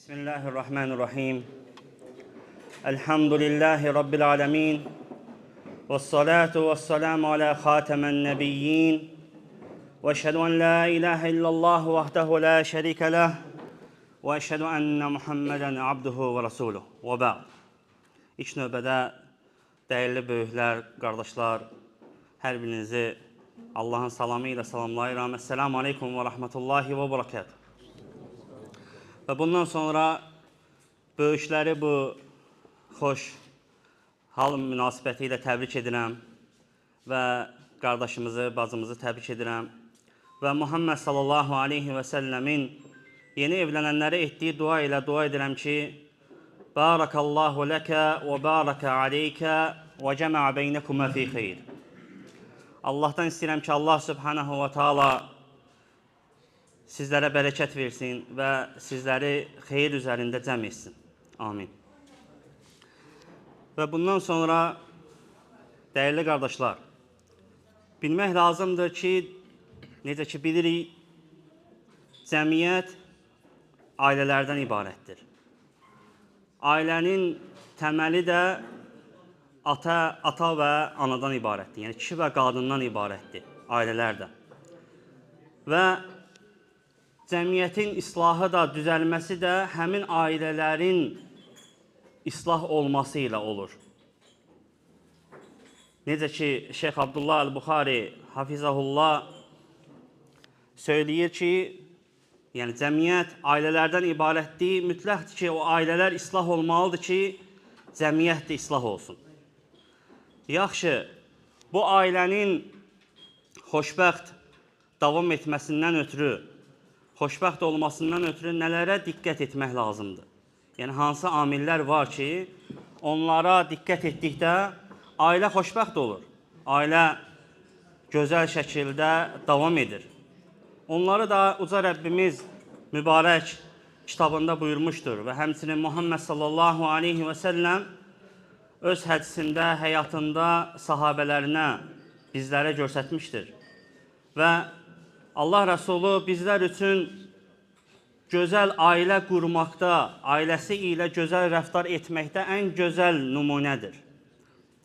Bismillahirrahmanirrahim. Elhamdülillahi Rabbil alemin. Vessalatu vesselamu ala khatemen nebiyyin. Ve eşhedü en la ilahe illallah vahdehu la şerike leh. Ve eşhedü enne Muhammeden abduhu ve resuluh. Və ba'd. İlk növbədə dəyərli böyüklər, qardaşlar, hər birinizi Allahın salamı ilə salamlayıram. Esselamu aleykum və rahmetullahi və barakatuh. Və bundan sonra böyükləri bu xoş hal münasibəti ilə təbrik edirəm və qardaşımızı, bacımızı təbrik edirəm və Muhammed sallallahu aleyhi və səlləmin yeni evlənənlərə etdiyi dua ilə dua edirəm ki, Barakallahu ləkə və barakə aleykə və cəməə beynəkumə fi xeyr. Allahdan istəyirəm ki, Allah subhanahu və taala sizlərə bərəkət versin və sizləri xeyir üzərində cəm etsin. Amin. Və bundan sonra, dəyərli qardaşlar, bilmək lazımdır ki, necə ki bilirik, cəmiyyət ailələrdən ibarətdir. Ailənin təməli də ata və anadan ibarətdir. Yəni, kişi və qadından ibarətdir ailələr də. Və cəmiyyətin islahı da, düzəlməsi də həmin ailələrin islah olması ilə olur. Necə ki, Şeyx Abdullah Əl-Buxari, Hafizəhullah söyləyir ki, yəni cəmiyyət ailələrdən ibarətdir, mütləqdir ki, o ailələr islah olmalıdır ki, cəmiyyət də islah olsun. Yaxşı, bu ailənin xoşbəxt davam etməsindən ötürü, xoşbəxt olmasından ötürü nələrə diqqət etmək lazımdır? Yəni, hansı amillər var ki, onlara diqqət etdikdə ailə xoşbəxt olur, ailə gözəl şəkildə davam edir. Onları da uca Rəbbimiz mübarək kitabında buyurmuşdur və həmçinin Muhammed sallallahu aleyhi və səlləm öz hədisində, həyatında sahabələrinə, bizlərə göstərmişdir. Və Allah Rəsulu bizlər üçün gözəl ailə qurmaqda, ailəsi ilə gözəl rəftar etməkdə ən gözəl nümunədir.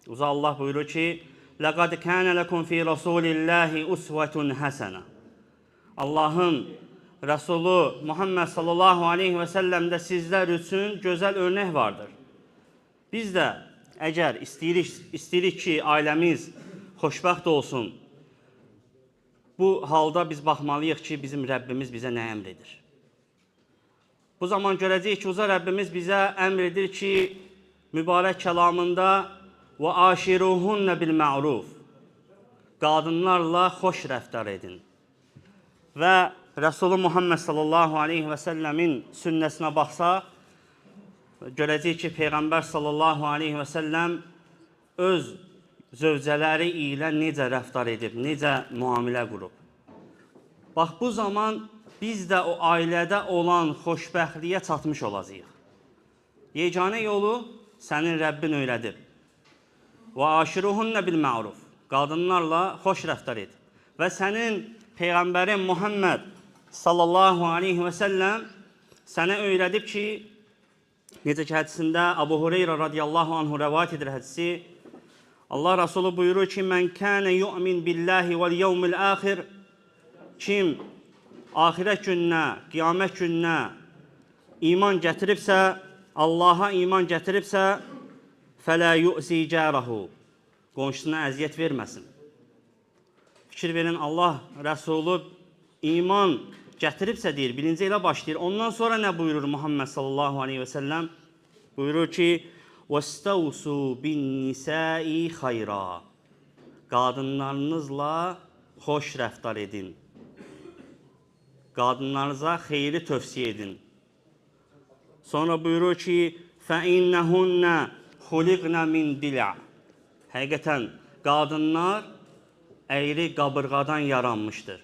Uca Allah buyurur ki, لَقَدْ كَانَ لَكُمْ فِي رَسُولِ اللّٰهِ أُسْوَةٌ حَسَنَةٌ Allahın Rəsulu Muhammed sallallahu aleyhi və səlləmdə sizlər üçün gözəl örnək vardır. Biz də əgər istəyirik ki, ailəmiz xoşbəxt olsun, bu halda biz baxmalıyıq ki, bizim Rəbbimiz bizə nə əmr edir. Bu zaman görəcəyik ki, uca Rəbbimiz bizə əmr edir ki, mübarək kəlamında وَاَشِرُهُنَّ بِالْمَعْرُوفِ Qadınlarla xoş rəftar edin. Və Rəsulü Muhammed sallallahu aleyhi və səlləmin sünnəsinə baxsaq, görəcəyik ki, Peyğəmbər sallallahu aleyhi və səlləm öz zövcələri ilə necə rəftar edib, necə müamilə qurub. Bax, bu zaman biz də o ailədə olan xoşbəxtliyə çatmış olacağıq. Yeganə yolu sənin Rəbbin öyrədib. وَاَشِرُهُنَّ بِالْمَعْرُوفِ Qadınlarla xoş rəftar et. Və sənin Peyğəmbərin Muhammed sallallahu aleyhi və səlləm sənə öyrədib ki, necə ki hədisində Abu Hureyra radiyallahu anhu rəvayət edir hədisi, Allah Rəsulu buyurur ki, Mən kənə yu'min billahi vəl yevmil əxir Kim axirət gününə, qiyamət gününə iman gətiribsə, Allaha iman gətiribsə, fələ yu'zi cərahu Qonşusuna əziyyət verməsin. Fikir verin, Allah Rəsulu iman gətiribsə deyir, birinci ilə başlayır. Ondan sonra nə buyurur Muhammed sallallahu aleyhi və səlləm? Buyurur ki, وَاسْتَوْسُوا بِالنِّسَاءِ خَيْرًا Qadınlarınızla xoş rəftar edin. Qadınlarınıza xeyri tövsiyə edin. Sonra buyurur ki, فَاِنَّهُنَّ خُلِقْنَ مِنْ دِلَعٍ Həqiqətən, qadınlar əyri qabırğadan yaranmışdır.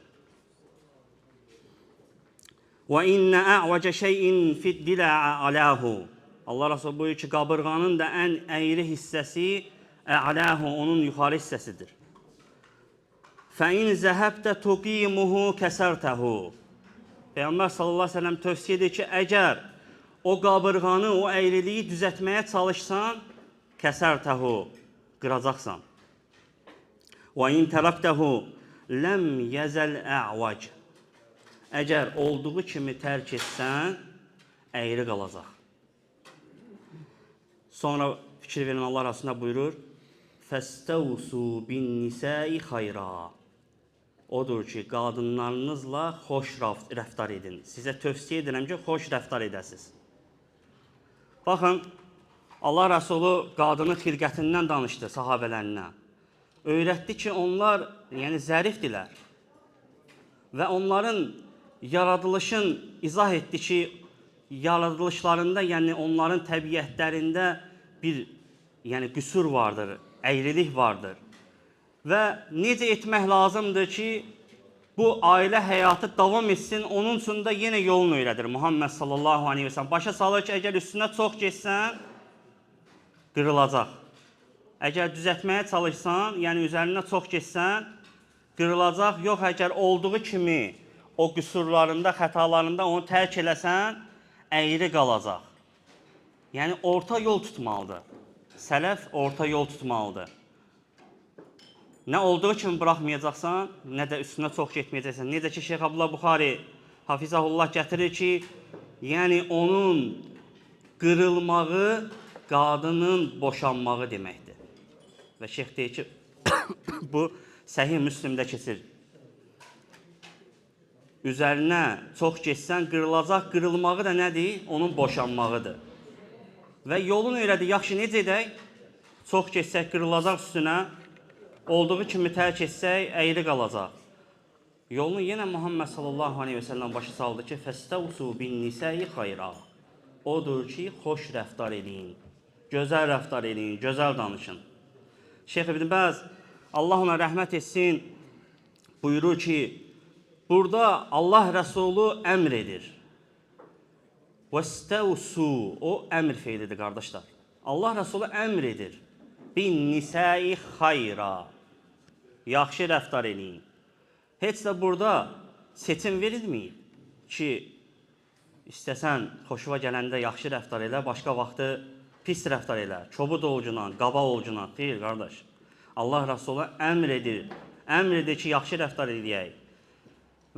وَاِنَّ أَعْوَجَ شَيْءٍ فِي الدِّلَعَ عَلَاهُ Allah Rəsulü buyurur ki, qabırğanın da ən əyri hissəsi ə'ləhu, onun yuxarı hissəsidir. فَاِنْ زَهَبْتَ تُقِيمُهُ كَسَرْتَهُ Peyğəmbər sallallahu aleyhi ve sellem tövsiyə edir ki, əgər o qabırğanı, o əyriliyi düzəltməyə çalışsan, kəsərtəhu, qıracaqsan. Və in tərəktəhu ləm yəzəl ə'vac. Əgər olduğu kimi tərk etsən, əyri qalacaq. Sonra fikir verin, Allah arasında buyurur, fəstəvsu bin nisəi xayra. Odur ki, qadınlarınızla xoş rəftar edin. Sizə tövsiyə edirəm ki, xoş rəftar edəsiniz. Baxın, Allah Rəsulü qadının xilqətindən danışdı sahabələrinə. Öyrətdi ki, onlar zərifdirlər. Və onların yaradılışın izah etdi ki, yaradılışlarında, onların təbiətlərində bir qüsur vardır, əyrilik vardır. Və necə etmək lazımdır ki, bu ailə həyatı davam etsin, onun üçün də yenə yolunu öyrədir Muhammed sallallahu aleyhi ve sellem. Başa salır ki, əgər üstünə çox geçsən, qırılacaq. Əgər düzəltməyə çalışsan, üzərinə çox geçsən, qırılacaq. Yox, əgər olduğu kimi o qüsurlarında, xətalarında onu tərk eləsən, əyri qalacaq. Orta yol tutmalıdır. Sələf orta yol tutmalıdır. Nə olduğu kimi buraxmayacaqsan, nə də üstünə çox getməyəcəksən. Necə ki, Şeyx Abdullah Buxari Hafizahullah gətirir ki, onun qırılmağı qadının boşanmağı deməkdir. Və Şeyx deyir ki, bu Səhih Müslimdə keçir. Üzərinə çox geçsən qırılacaq, qırılmağı da nədir? Onun boşanmağıdır. Və yolunu öyrədi, yaxşı necə edək? Çox geçsək qırılacaq üstünə, olduğu kimi tərk etsək, əyri qalacaq. Yolunu yenə Muhammed sallallahu aleyhi ve sellem başa saldı ki, fəstəvsu bin nisəyi xayra. Odur ki, xoş rəftar edin, gözəl rəftar edin, gözəl danışın. Şeyx İbn Bəz, Allah ona rəhmət etsin, buyurur ki, burada Allah Rəsulü əmr edir. Vəstəvsu, o əmr feilidir, qardaşlar. Allah Rəsulü əmr edir. Bin nisəyi xayra. Yaxşı rəftar edin. Heç də burada seçim verilməyib ki, istəsən xoşuma gələndə yaxşı rəftar elə, başqa vaxtı pis rəftar elə, çobud olcunan, qaba olcunan. Deyil, qardaş. Allah Rəsulü əmr edir. Əmr edir ki, yaxşı rəftar edək.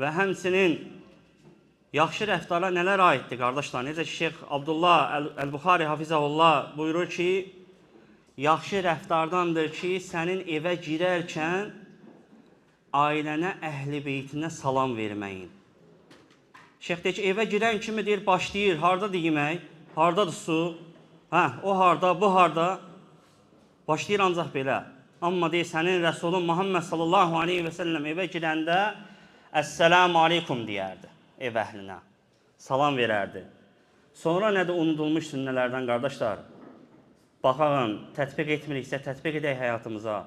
Və həmçinin yaxşı rəftara nələr aiddir, qardaşlar? Necə ki, Şeyx Abdullah Əl-Buxari Hafizahullah buyurur ki, yaxşı rəftardandır ki, sənin evə girərkən ailənə, əhl-i beytinə salam verməyin. Şeyx deyir ki, evə girən kimi deyir, başlayır, hardadır yemək, hardadır su, o harda, bu harda, başlayır ancaq belə. Amma deyir, sənin Rəsulun Muhammed sallallahu aleyhi ve sellem evə girəndə Əssəlamu aleykum deyərdi ev əhlinə, salam verərdi. Sonra nədir unudulmuş sünnələrdən, qardaşlar? Baxağın, tətbiq etmiriksə, tətbiq edək həyatımıza.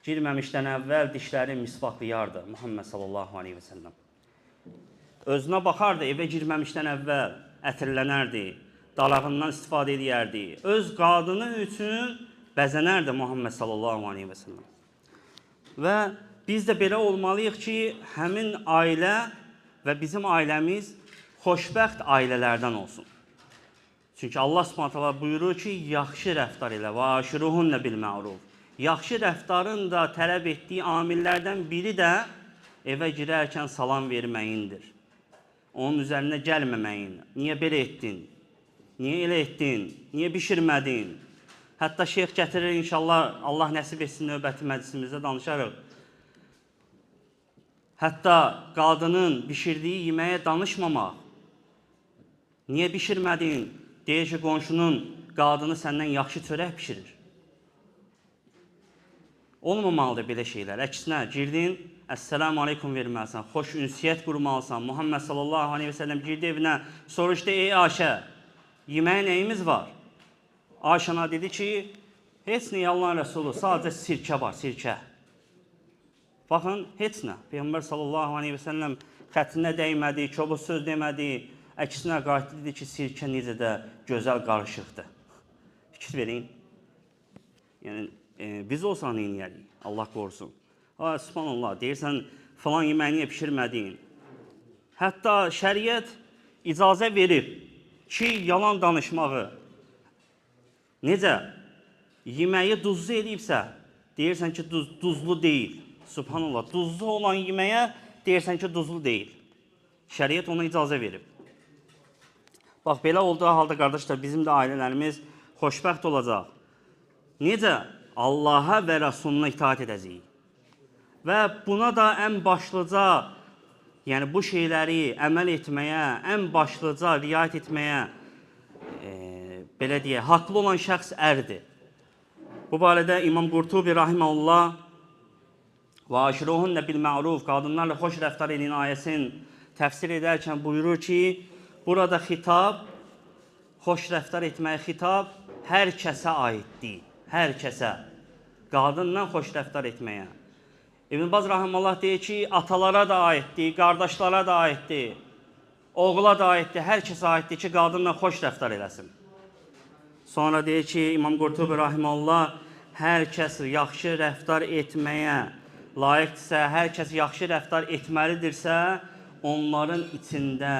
Girməmişdən əvvəl dişləri misvaqlayardı Muhammed sallallahu aleyhi ve sellem. Özünə baxardı, evə girməmişdən əvvəl ətirlənərdi, dalağından istifadə edərdi. Öz qadını üçün bəzənərdi Muhammed sallallahu aleyhi ve sellem. Və biz də belə olmalıyıq ki, həmin ailə və bizim ailəmiz xoşbəxt ailələrdən olsun. Çünki Allah Subhanahu taala buyurur ki, yaxşı rəftar elə və aşiruhunna bil ma'ruf. Yaxşı rəftarın da tələb etdiyi amillərdən biri də evə girərkən salam verməyindir. Onun üzərinə gəlməməyin. Niyə belə etdin? Niyə elə etdin? Niyə bişirmədin? Hətta şeyx gətirir, inşallah Allah nəsib etsin, növbəti məclisimizdə danışarıq. Hətta qadının bişirdiyi yeməyə danışmamaq. Niyə bişirmədin? Deyir ki, qonşunun qadını səndən yaxşı çörək bişirir. Olmamalıdır belə şeylər. Əksinə, girdin, Əssəlamu aleykum verməlisən, xoş ünsiyyət qurmalısan. Muhammed sallallahu aleyhi ve sellem girdi evinə, soruşdu, ey Ayşə, yeməyə nəyimiz var? Ayşəna dedi ki, heç nə Allahın Rəsulü, sadəcə sirkə var, sirkə. Baxın, heç nə. Peyğəmbər sallallahu aleyhi ve sellem xətrinə dəymədi, kobud söz demədi. Əksinə qayıtdı, dedi ki, sirkə necə də gözəl qarışıqdır. Fikir verin. Yəni, biz olsan neyniyərik? Allah qorusun. Subhanallah, deyirsən, falan yeməyi niyə pişirmədin? Hətta şəriət icazə verib 2 yalan danışmağı. Necə? Yeməyi duzlu edibsə, deyirsən ki, duzlu deyil. Subhanallah, duzlu olan yeməyə deyirsən ki, duzlu deyil. Şəriət ona icazə verib. Bax, belə olduğu halda, qardaşlar, bizim də ailələrimiz xoşbəxt olacaq. Necə? Allaha və Rəsuluna itaat edəcəyik. Və buna da ən başlıca, yəni bu şeyləri əməl etməyə, ən başlıca riayət etməyə, belə deyək, haqlı olan şəxs ərdir. Bu barədə İmam Qurtubi rahimehullah və aşiruhunna bil ma'ruf, qadınlarla xoş rəftar edin ayəsini təfsir edərkən buyurur ki, burada xitab, xoş rəftar etməyə xitab hər kəsə aiddir. Hər kəsə. Qadınla xoş rəftar etməyə. İbn Baz rahimehullah deyir ki, atalara da aiddir, qardaşlara da aiddir, oğula da aiddir, hər kəsə aiddir ki, qadınla xoş rəftar eləsin. Sonra deyir ki, İmam Qurtubi rahimehullah, hər kəs yaxşı rəftar etməyə layiqdirsə, hər kəs yaxşı rəftar etməlidirsə, onların içində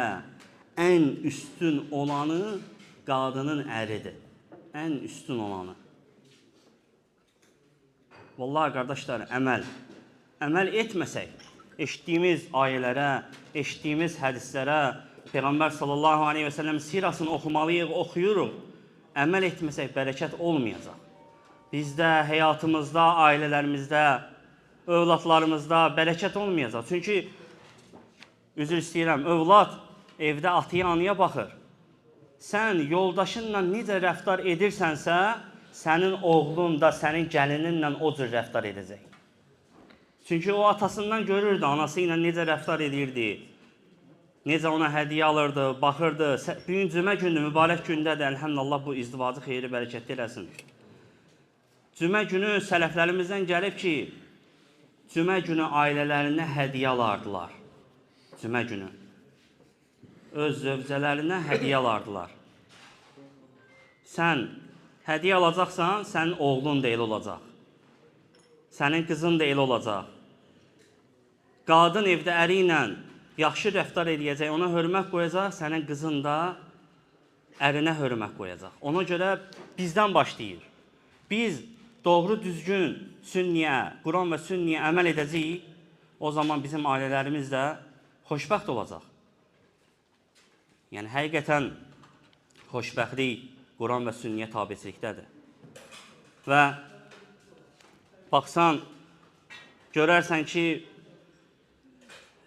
ən üstün olanı qadının əridir. Ən üstün olanı. Vallahi qardaşlar, əməl etməsək, eşitdiyimiz ayələrə, eşitdiyimiz hədislərə, Peyğəmbər sallallahu aleyhi və səlləm sirasını oxumalıyıq, oxuyuruq. Əməl etməsək bərəkət olmayacaq. Bizdə, həyatımızda, ailələrimizdə, övladlarımızda bərəkət olmayacaq. Çünki, üzr istəyirəm, övlad evdə atıya, anıya baxır. Sən yoldaşınla necə rəftar edirsənsə, sənin oğlun da sənin gəlininlə o cür rəftar edəcək. Çünki o atasından görürdü, anası ilə necə rəftar edirdi, necə ona hədiyyə alırdı, baxırdı. Bugün cümə gündür, mübarək gündədir, əlhəmdülillah bu izdivacı xeyri bərəkətli eləsin. Cümə günü sələflərimizdən gəlib ki, cümə günü ailələrinə hədiyyə alardılar. Cümə günü. Öz zövcələrinə hədiyyə alardılar. Sən hədiyyə alacaqsan, sənin oğlun da elə olacaq. Sənin qızın da elə olacaq. Qadın evdə əri ilə yaxşı rəftar edəcək, ona hörmət qoyacaq, sənin qızın da ərinə hörmət qoyacaq. Ona görə bizdən başlayır. Biz doğru düzgün sünniyə, Quran və sünniyə əməl edəcəyik, o zaman bizim ailələrimiz də xoşbəxt olacaq. Yəni, həqiqətən xoşbəxtlik Quran və sünniyə tabiçilikdədir. Və baxsan, görərsən ki,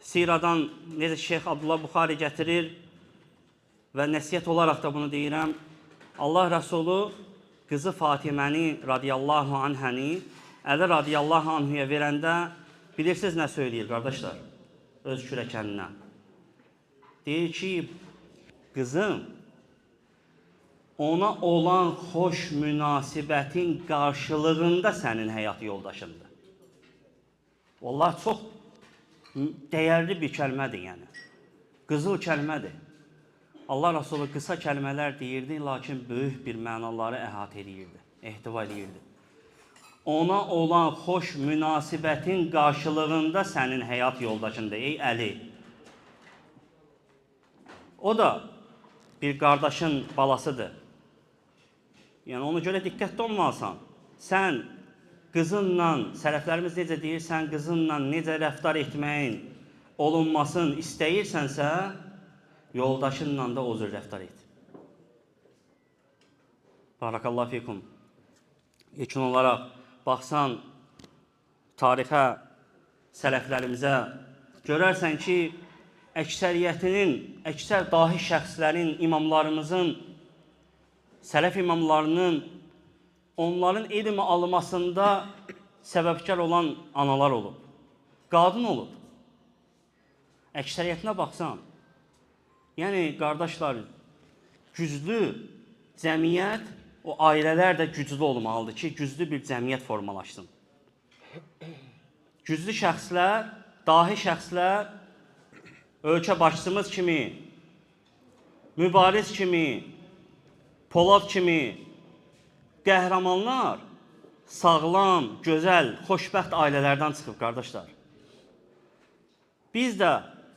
siradan necə Şeyx Abdullah Buxari gətirir və nəsiyyət olaraq da bunu deyirəm, Allah Rəsulu qızı Fatiməni radiyallahu anhəni Əli radiyallahu anhuya verəndə bilirsiniz nə söyləyir, qardaşlar? Öz kürəkəninə. Deyir ki, qızım, ona olan xoş münasibətin qarşılığında sənin həyat yoldaşındır. Vallahi çox dəyərli bir kəlmədir, yəni. Qızıl kəlmədir. Allah Rasulü qısa kəlmələr deyirdi, lakin böyük bir mənaları əhatə edirdi, ehtiva edirdi. Ona olan xoş münasibətin qarşılığında sənin həyat yoldaşındır, ey Əli. O da bir qardaşın balasıdır. Yəni, ona görə diqqətli olmalısan. Sən qızınla, sələflərimiz necə deyirsən, qızınla necə rəftar etməyin olunmasını istəyirsənsə, yoldaşınla da o cür rəftar et. Barakallahu fikum. İlkin olaraq baxsan tarixə, sələflərimizə, görərsən ki, əksər dahi şəxslərin, imamlarımızın, sələf imamlarının onların elmi almasında səbəbkar olan analar olub, qadın olub. Əksəriyyətinə baxsan, yəni qardaşlar, güclü cəmiyyət, o ailələr də güclü olmalıdır ki, güclü bir cəmiyyət formalaşsın. Güclü şəxslər, dahi şəxslər, ölkə başçımız kimi, mübariz kimi, Polad kimi qəhrəmanlar sağlam, gözəl, xoşbəxt ailələrdən çıxıb, qardaşlar. Biz də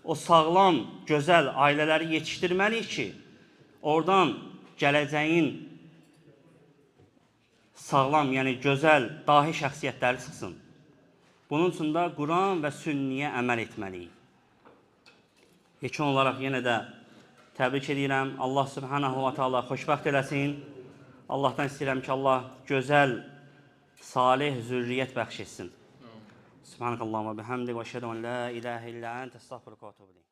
o sağlam, gözəl ailələri yetişdirməliyik ki, oradan gələcəyin sağlam, yəni gözəl, dahi şəxsiyyətləri çıxsın. Bunun üçün də Quran və sünniyə əməl etməliyik. Yekun olaraq yenə də təbrik edirəm. Allah subhanahu wa ta'ala xoşbəxt eləsin. Allahdan istəyirəm ki, Allah gözəl, salih zürriyyət bəxş etsin. Subhanakallahumma bihamdik və əşhədu en la ilahe illa ente estağfiruke ve etûbü ileyk.